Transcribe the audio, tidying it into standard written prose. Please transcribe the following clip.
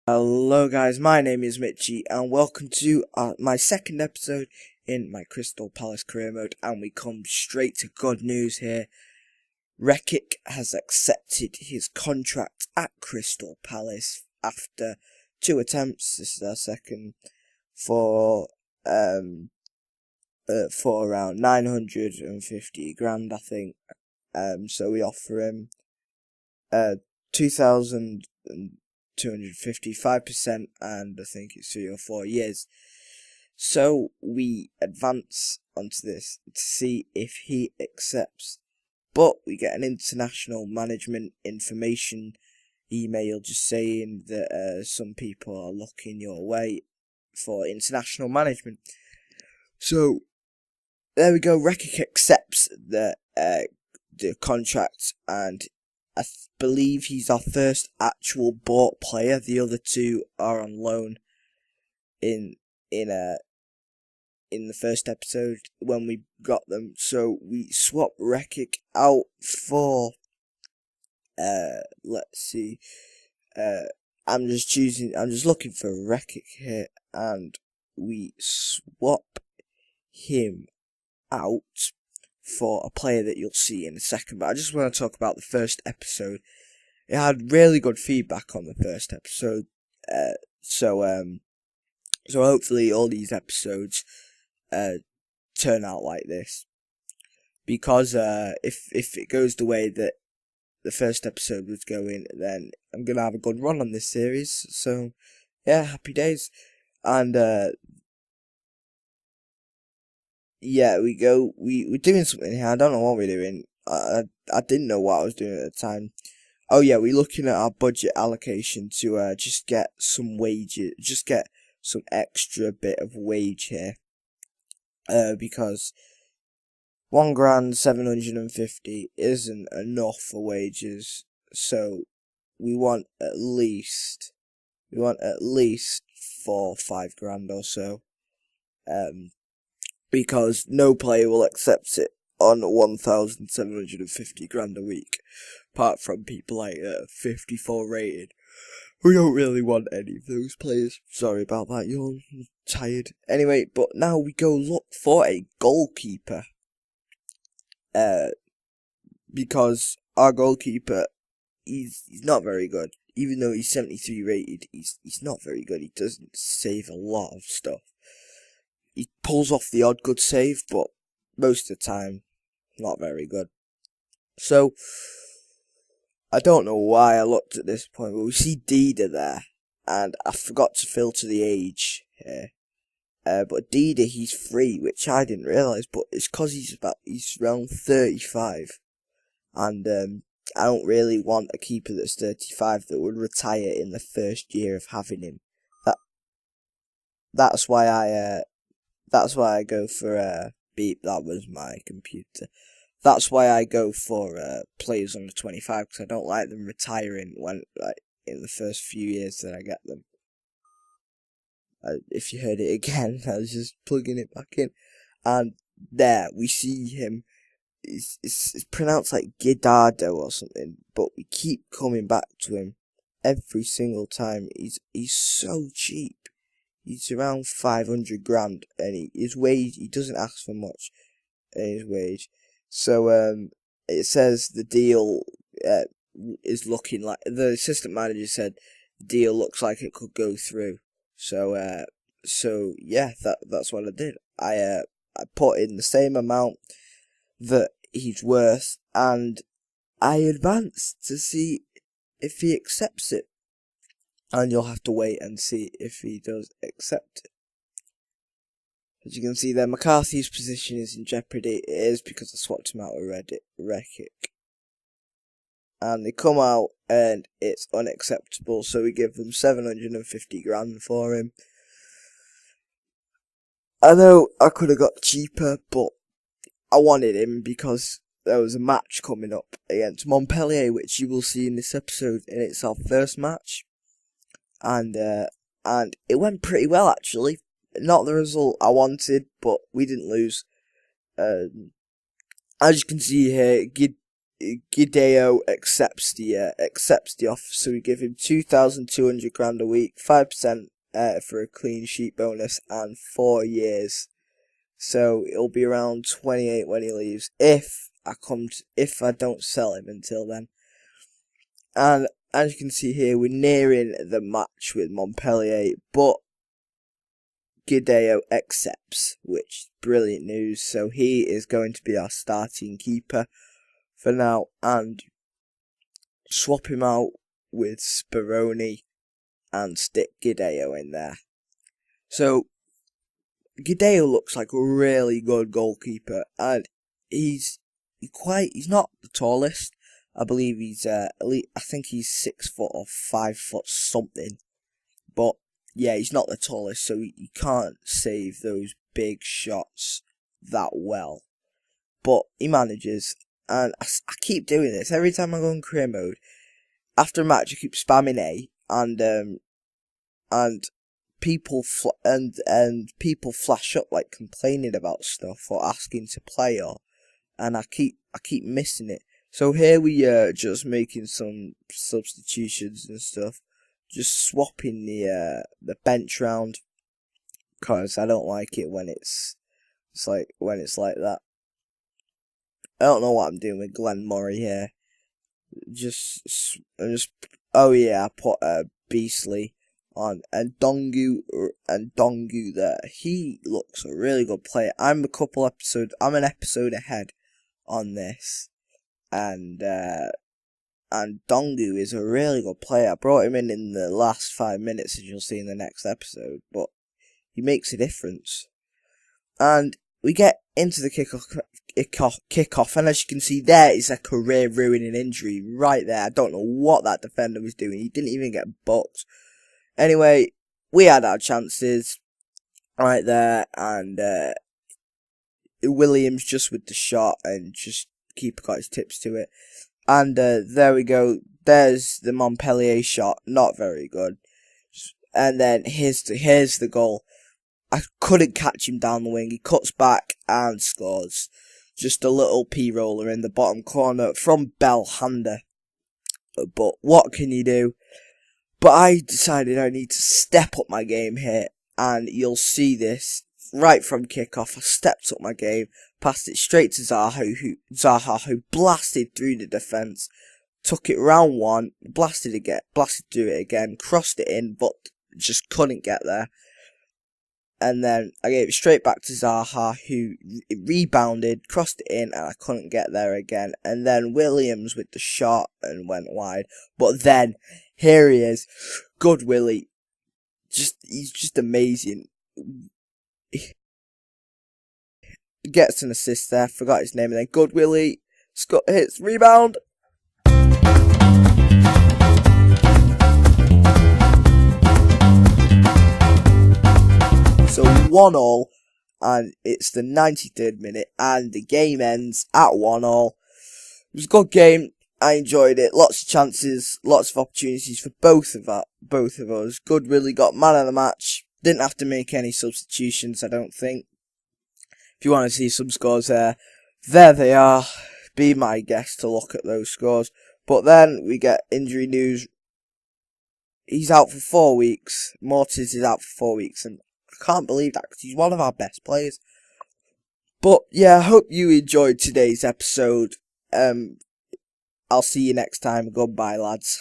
Hello guys, my name is Mitchie and welcome to my second episode in my Crystal Palace career mode, and we come straight to good news here. Rekic has accepted his contract at Crystal Palace after 2 attempts. This is our second for around 950 grand, I think. So we offer him 2,250, 5%, and I think it's 3 or 4 years. So we advance onto this to see if he accepts. But we get an international management information email just saying that some people are looking your way for international management. So there we go. Rekic accepts the contract, and I believe he's our first actual bought player. The other two are on loan in the first episode when we got them. So we swap Rekic out for let's see. I'm just looking for Rekic here, and we swap him out for a player that you'll see in a second. But I just want to talk about the first episode. It had really good feedback on the first episode, so hopefully all these episodes turn out like this, because if it goes the way that the first episode was going, then I'm gonna have a good run on this series. So yeah, happy days. And yeah, we're doing something here. I don't know what we're doing. I didn't know what I was doing at the time. Oh yeah, we're looking at our budget allocation to just get some wages, just get some extra bit of wage here. Because 1,750 isn't enough for wages, so we want at least 4 or 5 grand or so. Because no player will accept it on 1,750 grand a week, apart from people like 54 rated. We don't really want any of those players. Sorry about that, you're tired. Anyway, but now we go look for a goalkeeper. Because our goalkeeper, he's not very good. Even though he's 73 rated, he's not very good. He doesn't save a lot of stuff. He pulls off the odd good save, but most of the time, not very good. So, I don't know why I looked at this point, but we see Dida there, and I forgot to filter the age here. But Dida, he's free, which I didn't realise, but it's because he's around 35, and I don't really want a keeper that's 35 that would retire in the first year of having him. That's why I go for beep. That was my computer. That's why I go for players under 25, because I don't like them retiring in the first few years that I get them. If you heard it again, I was just plugging it back in, and there we see him. It's pronounced like Guidado or something, but we keep coming back to him every single time. He's so cheap. He's around 500 grand, and his wage, he doesn't ask for much in his wage. So it says the deal is looking like, the assistant manager said the deal looks like it could go through. So yeah, that's what I did. I put in the same amount that he's worth, and I advanced to see if he accepts it. And you'll have to wait and see if he does accept it. As you can see there, McCarthy's position is in jeopardy. It is because I swapped him out with Rekic. And they come out and it's unacceptable, so we give them 750 grand for him. I know I could have got cheaper, but I wanted him because there was a match coming up against Montpellier, which you will see in this episode, and it's our first match. And it went pretty well, actually. Not the result I wanted, but we didn't lose. As you can see here, Gideo accepts the offer, so we give him £2,200 a week, 5% for a clean sheet bonus, and 4 years. So it'll be around 28 when he leaves, if I don't sell him until then. And as you can see here, we're nearing the match with Montpellier, but Gideo accepts, which is brilliant news. So he is going to be our starting keeper for now, and swap him out with Speroni and stick Gideo in there. So Gideo looks like a really good goalkeeper, and he's not the tallest. I believe he's I think he's 6 foot or 5 foot something, but yeah, he's not the tallest, so he can't save those big shots that well. But he manages, and I keep doing this every time I go in career mode. After a match, I keep spamming A, and people flash up like complaining about stuff or asking to play, and I keep missing it. So here we are, just making some substitutions and stuff, just swapping the bench round, cause I don't like it when it's like that. I don't know what I'm doing with Glenn Murray here. Oh yeah, I put Beastly on, and Dongu there. He looks a really good player. I'm an episode ahead on this, and Dongu is a really good player. I brought him in the last 5 minutes, as you'll see in the next episode, but he makes a difference. And we get into the kickoff, and as you can see, there is a career-ruining injury right there. I don't know what that defender was doing. He didn't even get booked. Anyway, we had our chances right there, and Williams just with the shot, and just keeper got his tips to it. And there we go. There's the Montpellier shot, not very good. And then here's the goal. I couldn't catch him down the wing. He cuts back and scores. Just a little P-roller in the bottom corner from Belhanda. But what can you do? But I decided I need to step up my game here, and you'll see this right from kickoff. I stepped up my game, passed it straight to Zaha, who blasted through the defence, took it round one, blasted through it again, crossed it in, but just couldn't get there. And then I gave it straight back to Zaha, who rebounded, crossed it in, and I couldn't get there again. And then Williams with the shot and went wide. But then, here he is. Good Willie. He's just amazing. Gets an assist there, forgot his name, and then Good Willie. Scott hits, rebound. So 1-1, and it's the 93rd minute, and the game ends at 1-1. It was a good game. I enjoyed it. Lots of chances, lots of opportunities for both of us. Good really got man of the match. Didn't have to make any substitutions, I don't think. If you want to see some scores there they are. Be my guest to look at those scores. But then we get injury news. He's out for 4 weeks. Mortis is out for 4 weeks, and I can't believe that, because he's one of our best players. But yeah, I hope you enjoyed today's episode. I'll see you next time. Goodbye, lads.